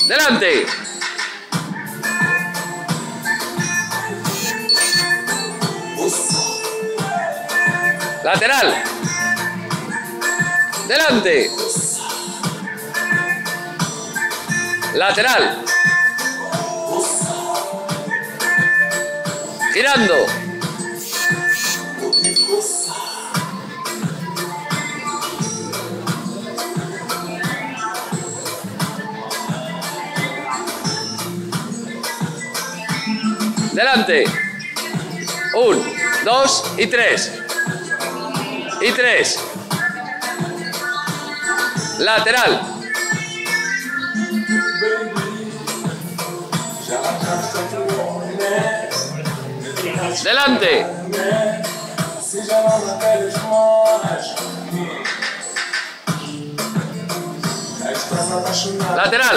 Delante. Lateral. Delante. Lateral. Girando. Delante. 1, 2 y 3. Y 3. Lateral. Delante. Lateral.